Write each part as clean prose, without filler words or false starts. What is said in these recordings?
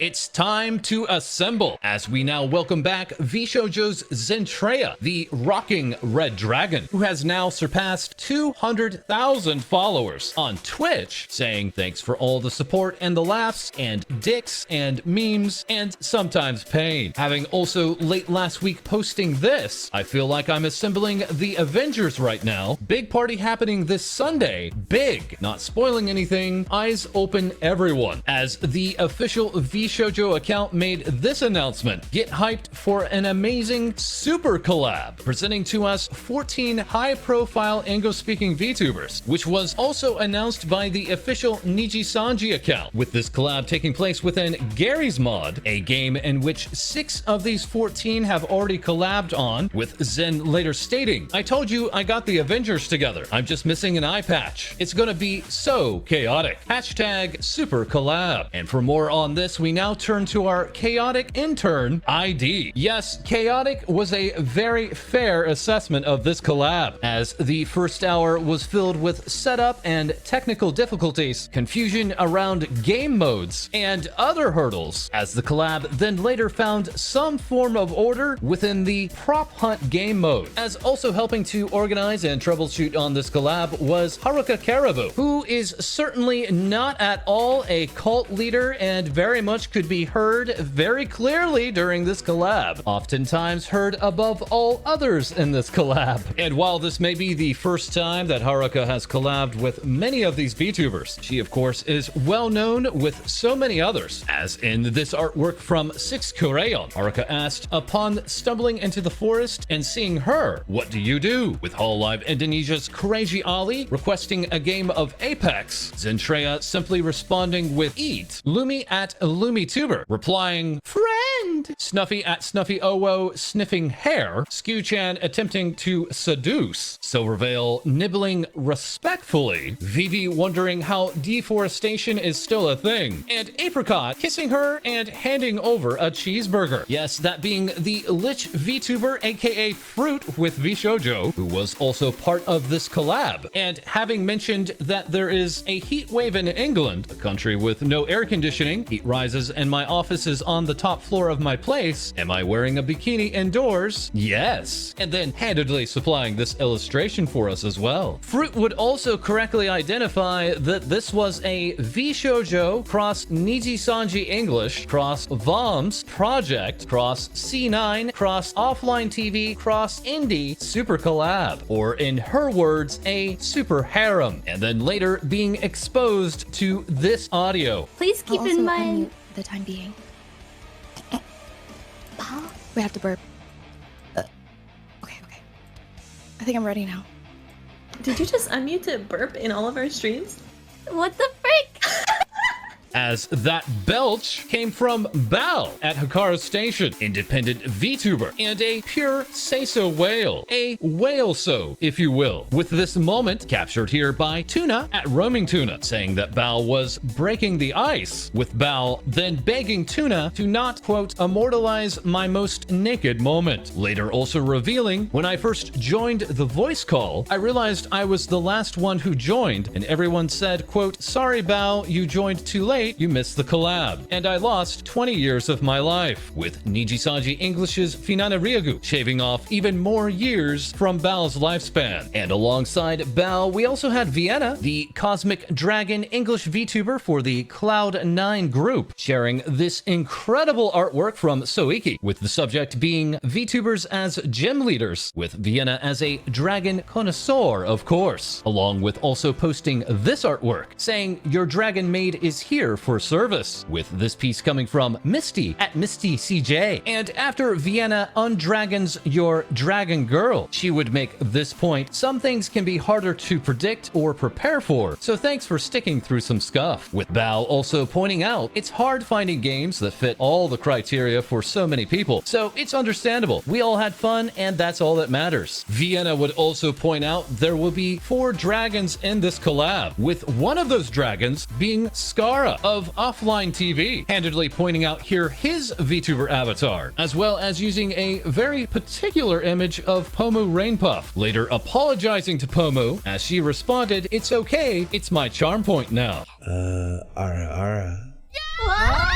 It's time to assemble as we now welcome back VShojo's Zentreya, the rocking red dragon, who has now surpassed 200,000 followers on Twitch, saying thanks for all the support and the laughs and dicks and memes and sometimes pain. Having also late last week posting this, I feel like I'm assembling the Avengers right now. Big party happening this Sunday. Big. Not spoiling anything. Eyes open everyone. As the official VShojo account made this announcement, get hyped for an amazing super collab, presenting to us 14 high-profile English-speaking VTubers, which was also announced by the official Nijisanji account, with this collab taking place within Gary's Mod, a game in which 6 of these 14 have already collabed on, with Zen later stating, "I told you I got the Avengers together. I'm just missing an eye patch. It's gonna be so chaotic. Hashtag super collab." And for more on this, we now turn to our chaotic intern, ID. Yes, chaotic was a very fair assessment of this collab, as the first hour was filled with setup and technical difficulties, confusion around game modes, and other hurdles, as the collab then later found some form of order within the prop hunt game mode. As also helping to organize and troubleshoot on this collab was Haruka Caribou, who is certainly not at all a cult leader and very much could be heard very clearly during this collab, oftentimes heard above all others in this collab. And while this may be the first time that Haruka has collabed with many of these VTubers, she of course is well known with so many others, as in this artwork from 6 Kureon. Haruka asked, upon stumbling into the forest and seeing her, "What do you do?" With Hololive Indonesia's Crazy Ali requesting a game of Apex, Zentreya simply responding with "Eat," Lumi at LumiTuber replying "Friend," Snuffy at Snuffy Owo sniffing hair, Skew-chan attempting to seduce, Silvervale nibbling respectfully, Veybe wondering how deforestation is still a thing, and Apricot kissing her and handing over a cheeseburger. Yes, that being the Lich VTuber aka Fruit with VShojo, who was also part of this collab. And having mentioned that there is a heat wave in England, a country with no air conditioning, heat rises and my office is on the top floor of my place, am I wearing a bikini indoors? Yes. And then handedly supplying this illustration for us as well. Fruit would also correctly identify that this was a VShojo cross Nijisanji English cross VOMS Project cross C9 cross OfflineTV cross Indie super collab, or in her words, a super harem, and then later being exposed to this audio. Please keep in mind the time being. We have to burp. Okay. I think I'm ready now. Did you just unmute to burp in all of our streams? What the frick? As that belch came from Bao at Hikaru Station, independent VTuber, and a pure say-so whale. A whale-so, if you will. With this moment captured here by Tuna at Roaming Tuna, saying that Bao was breaking the ice, with Bao then begging Tuna to not, quote, immortalize my most naked moment. Later also revealing, when I first joined the voice call, I realized I was the last one who joined, and everyone said, quote, sorry Bao, you joined too late, you missed the collab, and I lost 20 years of my life, with Nijisanji English's Finana Ryagu shaving off even more years from Bao's lifespan. And alongside Bao, we also had Vienna, the Cosmic Dragon English VTuber for the Cloud9 group, sharing this incredible artwork from Soiki, with the subject being VTubers as gym leaders, with Vienna as a dragon connoisseur, of course, along with also posting this artwork, saying, your dragon maid is here for service, with this piece coming from Misty at Misty CJ. And after Vienna undragons your dragon girl, she would make this point, some things can be harder to predict or prepare for, so thanks for sticking through some scuff. With Bao also pointing out, it's hard finding games that fit all the criteria for so many people, so it's understandable. We all had fun, and that's all that matters. Vienna would also point out there will be 4 dragons in this collab, with one of those dragons being Scarra of OfflineTV, handedly pointing out here his VTuber avatar, as well as using a very particular image of Pomu Rainpuff, later apologizing to Pomu as she responded, it's okay, it's my charm point now. Ara. Wow.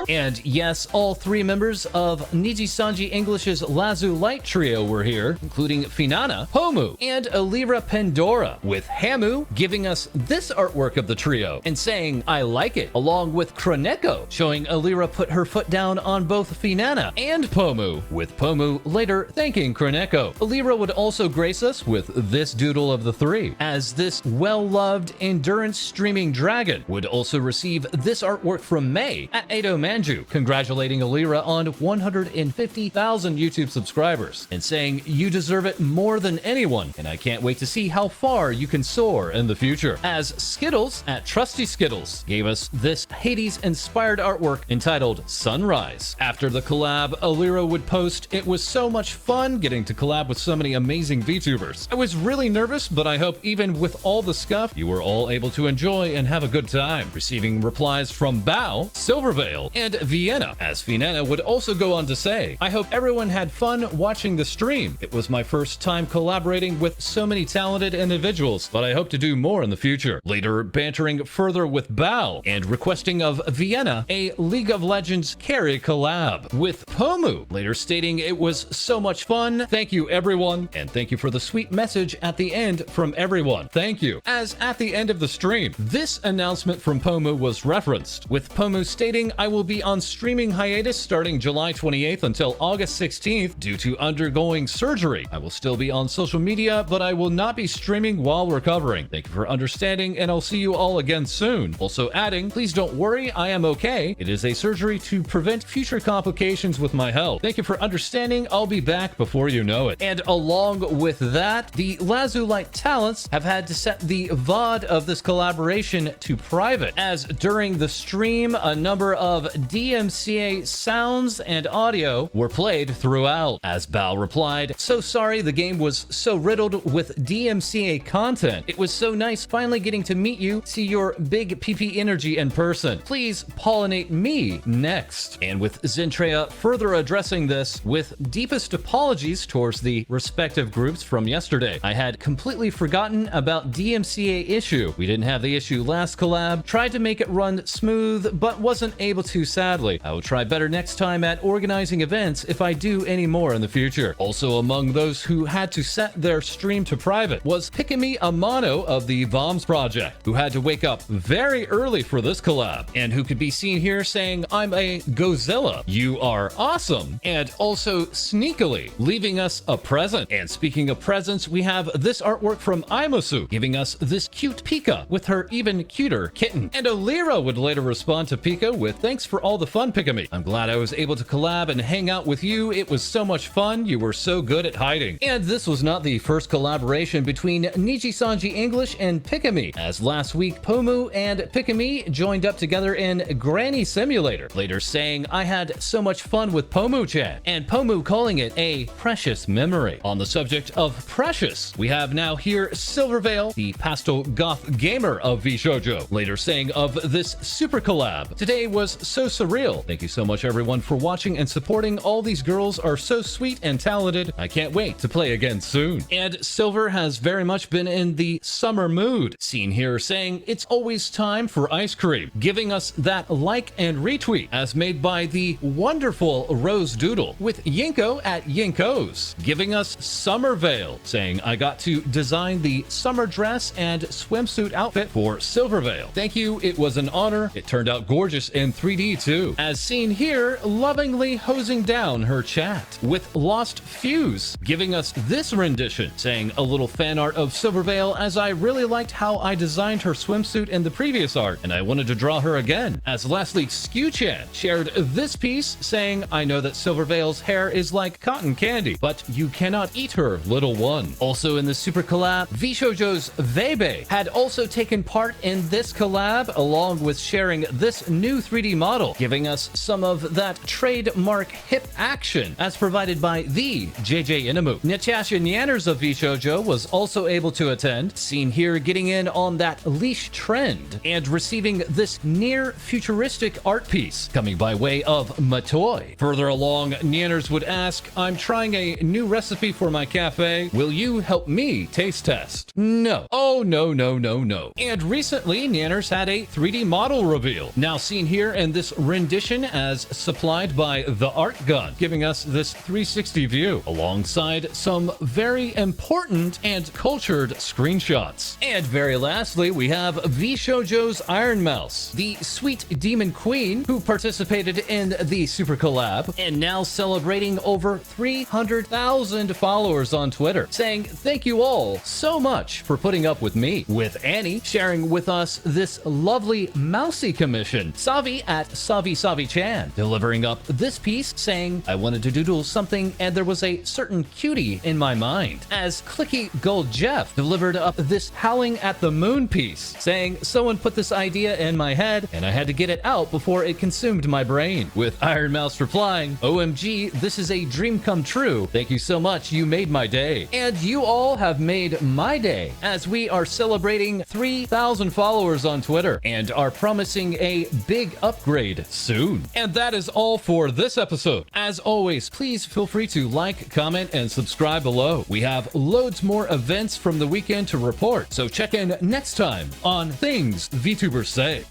And yes, all 3 members of Nijisanji English's LazuLight trio were here, including Finana, Pomu, and Alira Pandora, with Hamu giving us this artwork of the trio and saying, "I like it," along with Kroneko, showing Alira put her foot down on both Finana and Pomu, with Pomu later thanking Kroneko. Alira would also grace us with this doodle of the 3, as this well-loved endurance streaming dragon would also receive this artwork from May at Edo Manju, congratulating Alira on 150,000 YouTube subscribers and saying, "You deserve it more than anyone, and I can't wait to see how far you can soar in the future." As Skittles at Trusty Skittles gave us this Hades-inspired artwork entitled Sunrise. After the collab, Alira would post, "It was so much fun getting to collab with so many amazing VTubers. I was really nervous, but I hope even with all the scuff, you were all able to enjoy and have a good time." Receiving replies from Bao, Silvervale, and Vienna, as Vienna would also go on to say, "I hope everyone had fun watching the stream. It was my first time collaborating with so many talented individuals, but I hope to do more in the future." Later bantering further with Bao and requesting of Vienna a League of Legends carry collab, with Pomu later stating, "It was so much fun. Thank you everyone, and thank you for the sweet message at the end from everyone. Thank you." As at the end of the stream, this announcement from Pomu was referenced, with Pomu stating, "I will be on streaming hiatus starting July 28th until August 16th due to undergoing surgery. I will still be on social media, but I will not be streaming while recovering. Thank you for understanding, and I'll see you all again soon." Also adding, "Please don't worry, I am okay. It is a surgery to prevent future complications with my health. Thank you for understanding. I'll be back before you know it." And along with that, the LazuLight talents have had to set the VOD of this collaboration to private, as during the stream, a number of DMCA sounds and audio were played throughout. As Bao replied, "So sorry the game was so riddled with DMCA content. It was so nice finally getting to meet you, see your big PP energy in person. Please pollinate me next." And with Zentreya further addressing this with deepest apologies towards the respective groups from yesterday. "I had completely forgotten about DMCA issue. We didn't have the issue last collab. Tried to make it run smooth, but wasn't able to, sadly. I will try better next time at organizing events if I do any more in the future." Also among those who had to set their stream to private was Pikami Amano of the VOMS project, who had to wake up very early for this collab, and who could be seen here saying, "I'm a Gozilla. You are awesome," and also sneakily leaving us a present. And speaking of presents, we have this artwork from Imosu giving us this cute Pika with her even cuter kitten. And Alira would later respond to Pika with, "Thanks for all the fun, Pikami. I'm glad I was able to collab and hang out with you. It was so much fun. You were so good at hiding." And this was not the first collaboration between Nijisanji English and Pikami, as last week Pomu and Pikami joined up together in Granny Simulator, later saying, "I had so much fun with Pomu-chan," and Pomu calling it a precious memory. On the subject of precious, we have now here Silvervale, the pastel goth gamer of VShojo, later saying of this super collab, "Today was so surreal. Thank you so much everyone for watching and supporting. All these girls are so sweet and talented. I can't wait to play again soon." And Silver has very much been in the summer mood, seen here saying, "It's always time for ice cream," giving us that like and retweet as made by the wonderful Rose Doodle, with Yinko at Yinko's giving us Summervale, saying, "I got to design the summer dress and swimsuit outfit for Silvervale. Thank you, it was an honor. It turned out gorgeous in 3D too," as seen here lovingly hosing down her chat, with Lost Fuse giving us this rendition, saying, "A little fan art of Silvervale, as I really liked how I designed her swimsuit in the previous art, and I wanted to draw her again." As lastly, Skew-chan shared this piece, saying, "I know that Silvervale's hair is like cotton candy, but you cannot eat her, little one." Also in the super collab, VShojo's Veibae had also taken part in this collab, along with sharing this new 3D model, giving us some of that trademark hip action as provided by the JJ Inamu. Natasha Nyanners of VShojo was also able to attend, seen here getting in on that leash trend and receiving this near futuristic art piece coming by way of Matoy. Further along, Nyanners would ask, "I'm trying a new recipe for my cafe. Will you help me taste test?" No. Oh, no, no, no, no. And recently, Nyanners had a 3D model reveal, now seen here in this rendition as supplied by The Art Gun, giving us this 360 view, alongside some very important and cultured screenshots. And very lastly, we have VShojo's Ironmouse, the sweet demon queen who participated in the Super Collab and now celebrating over 300,000 followers on Twitter, saying thank you all so much for putting up with me, with Annie sharing with us this lovely mousy commission, Savi at Savi delivering up this piece saying I wanted to doodle something and there was a certain cutie in my mind, as Clicky Gold Jeff delivered up this howling at the moon piece saying someone put this idea in my head and I had to get it out before it consumed my brain, with Ironmouse replying, OMG, this is a dream come true, thank you so much, you made my day. And you all have made my day, as we are celebrating 3,000 followers on Twitter and are promising a big upgrade soon. And that is all for this episode. As always, please feel free to like, comment, and subscribe below. We have loads more events from the weekend to report, so check in next time on Things VTubers Say.